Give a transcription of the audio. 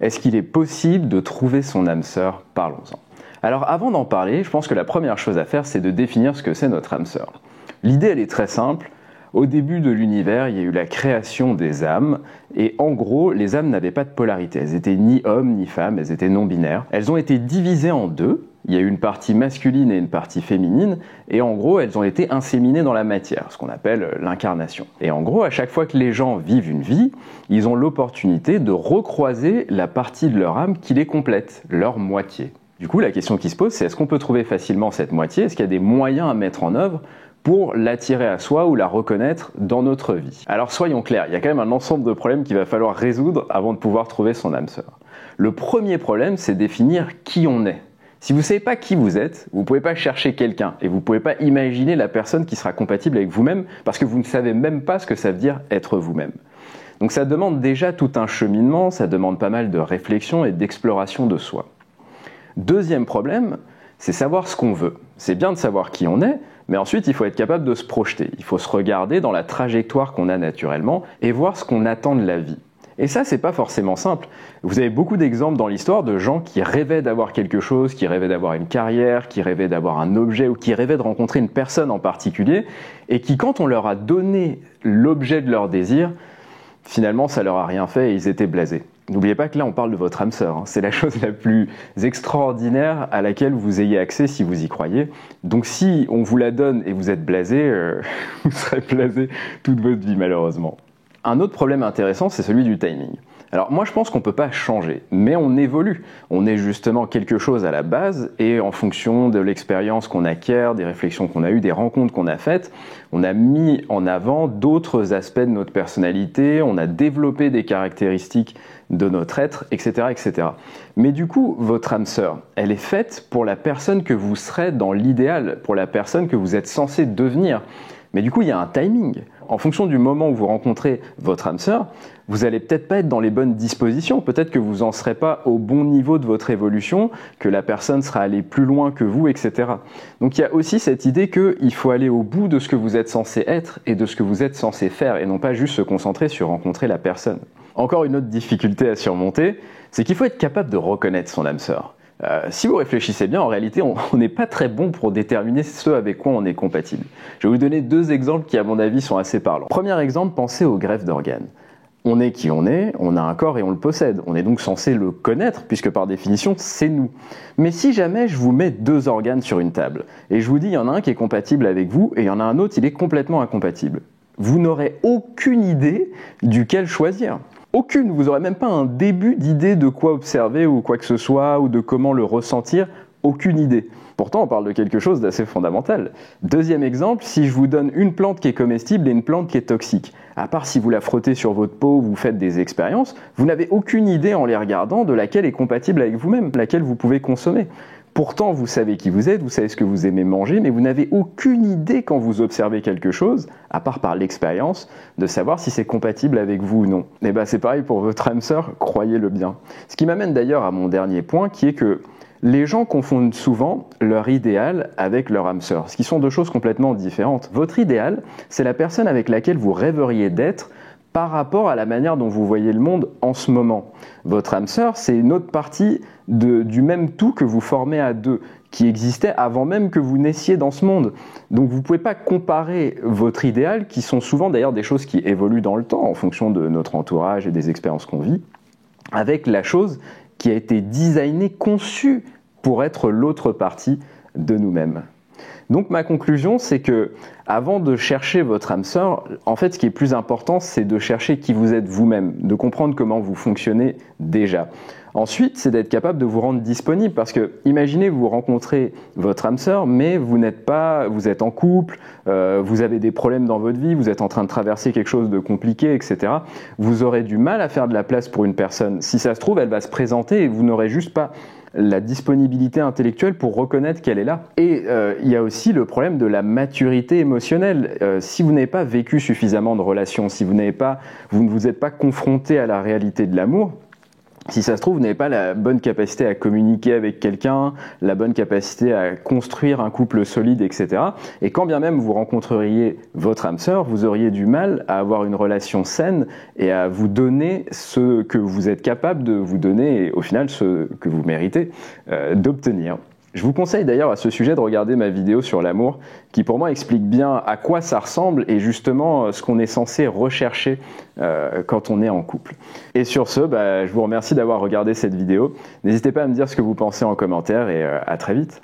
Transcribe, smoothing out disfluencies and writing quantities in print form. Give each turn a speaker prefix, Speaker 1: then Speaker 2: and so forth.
Speaker 1: Est-ce qu'il est possible de trouver son âme sœur? Parlons-en. Alors avant d'en parler, je pense que la première chose à faire, c'est de définir ce que c'est notre âme sœur. L'idée, elle est très simple. Au début de l'univers, il y a eu la création des âmes, et en gros, les âmes n'avaient pas de polarité. Elles étaient ni hommes ni femmes, elles étaient non-binaires. Elles ont été divisées en deux. Il y a eu une partie masculine et une partie féminine, et en gros, elles ont été inséminées dans la matière, ce qu'on appelle l'incarnation. Et en gros, à chaque fois que les gens vivent une vie, ils ont l'opportunité de recroiser la partie de leur âme qui les complète, leur moitié. Du coup, la question qui se pose, c'est est-ce qu'on peut trouver facilement cette moitié? Est-ce qu'il y a des moyens à mettre en œuvre pour l'attirer à soi ou la reconnaître dans notre vie? Alors soyons clairs, il y a quand même un ensemble de problèmes qu'il va falloir résoudre avant de pouvoir trouver son âme sœur. Le premier problème, c'est définir qui on est. Si vous ne savez pas qui vous êtes, vous ne pouvez pas chercher quelqu'un et vous ne pouvez pas imaginer la personne qui sera compatible avec vous-même parce que vous ne savez même pas ce que ça veut dire être vous-même. Donc ça demande déjà tout un cheminement, ça demande pas mal de réflexion et d'exploration de soi. Deuxième problème, c'est savoir ce qu'on veut. C'est bien de savoir qui on est, mais ensuite il faut être capable de se projeter. Il faut se regarder dans la trajectoire qu'on a naturellement et voir ce qu'on attend de la vie. Et ça, c'est pas forcément simple. Vous avez beaucoup d'exemples dans l'histoire de gens qui rêvaient d'avoir quelque chose, qui rêvaient d'avoir une carrière, qui rêvaient d'avoir un objet ou qui rêvaient de rencontrer une personne en particulier et qui, quand on leur a donné l'objet de leur désir, finalement, ça leur a rien fait et ils étaient blasés. N'oubliez pas que là, on parle de votre âme sœur. C'est la chose la plus extraordinaire à laquelle vous ayez accès si vous y croyez. Donc si on vous la donne et vous êtes blasé, vous serez blasé toute votre vie malheureusement. Un autre problème intéressant, c'est celui du timing. Alors moi je pense qu'on ne peut pas changer, mais on évolue. On est justement quelque chose à la base et en fonction de l'expérience qu'on acquiert, des réflexions qu'on a eues, des rencontres qu'on a faites, on a mis en avant d'autres aspects de notre personnalité, on a développé des caractéristiques de notre être, etc., etc. Mais du coup, votre âme sœur, elle est faite pour la personne que vous serez dans l'idéal, pour la personne que vous êtes censé devenir. Mais du coup, il y a un timing. En fonction du moment où vous rencontrez votre âme sœur, vous allez peut-être pas être dans les bonnes dispositions. Peut-être que vous en serez pas au bon niveau de votre évolution, que la personne sera allée plus loin que vous, etc. Donc il y a aussi cette idée qu'il faut aller au bout de ce que vous êtes censé être et de ce que vous êtes censé faire, et non pas juste se concentrer sur rencontrer la personne. Encore une autre difficulté à surmonter, c'est qu'il faut être capable de reconnaître son âme sœur. Si vous réfléchissez bien, en réalité, on n'est pas très bon pour déterminer ce avec quoi on est compatible. Je vais vous donner deux exemples qui, à mon avis, sont assez parlants. Premier exemple, pensez aux greffes d'organes. On est qui on a un corps et on le possède. On est donc censé le connaître, puisque par définition, c'est nous. Mais si jamais je vous mets deux organes sur une table, et je vous dis, il y en a un qui est compatible avec vous, et il y en a un autre, il est complètement incompatible, vous n'aurez aucune idée duquel choisir. Aucune, vous n'aurez même pas un début d'idée de quoi observer ou quoi que ce soit, ou de comment le ressentir, aucune idée. Pourtant, on parle de quelque chose d'assez fondamental. Deuxième exemple, si je vous donne une plante qui est comestible et une plante qui est toxique, à part si vous la frottez sur votre peau ou vous faites des expériences, vous n'avez aucune idée en les regardant de laquelle est compatible avec vous-même, laquelle vous pouvez consommer. Pourtant, vous savez qui vous êtes, vous savez ce que vous aimez manger, mais vous n'avez aucune idée quand vous observez quelque chose, à part par l'expérience, de savoir si c'est compatible avec vous ou non. Et bien c'est pareil pour votre âme sœur, croyez-le bien. Ce qui m'amène d'ailleurs à mon dernier point, qui est que les gens confondent souvent leur idéal avec leur âme sœur, ce qui sont deux choses complètement différentes. Votre idéal, c'est la personne avec laquelle vous rêveriez d'être par rapport à la manière dont vous voyez le monde en ce moment. Votre âme sœur, c'est une autre partie du même tout que vous formez à deux, qui existait avant même que vous naissiez dans ce monde. Donc vous ne pouvez pas comparer votre idéal, qui sont souvent d'ailleurs des choses qui évoluent dans le temps en fonction de notre entourage et des expériences qu'on vit, avec la chose qui a été designée, conçue pour être l'autre partie de nous-mêmes. Donc ma conclusion, c'est que avant de chercher votre âme sœur, en fait, ce qui est plus important, c'est de chercher qui vous êtes vous-même, de comprendre comment vous fonctionnez déjà. Ensuite, c'est d'être capable de vous rendre disponible, parce que imaginez vous rencontrez votre âme sœur, mais vous êtes en couple, vous avez des problèmes dans votre vie, vous êtes en train de traverser quelque chose de compliqué, etc. Vous aurez du mal à faire de la place pour une personne. Si ça se trouve, elle va se présenter et vous n'aurez juste pas la disponibilité intellectuelle pour reconnaître qu'elle est là. Et il y a aussi le problème de la maturité émotionnelle. Si vous n'avez pas vécu suffisamment de relations, si vous ne vous êtes pas confronté à la réalité de l'amour, Si ça se trouve, vous n'avez pas la bonne capacité à communiquer avec quelqu'un, la bonne capacité à construire un couple solide, etc. Et quand bien même vous rencontreriez votre âme sœur, vous auriez du mal à avoir une relation saine et à vous donner ce que vous êtes capable de vous donner et au final ce que vous méritez d'obtenir. Je vous conseille d'ailleurs à ce sujet de regarder ma vidéo sur l'amour qui pour moi explique bien à quoi ça ressemble et justement ce qu'on est censé rechercher quand on est en couple. Et sur ce, je vous remercie d'avoir regardé cette vidéo. N'hésitez pas à me dire ce que vous pensez en commentaire et à très vite.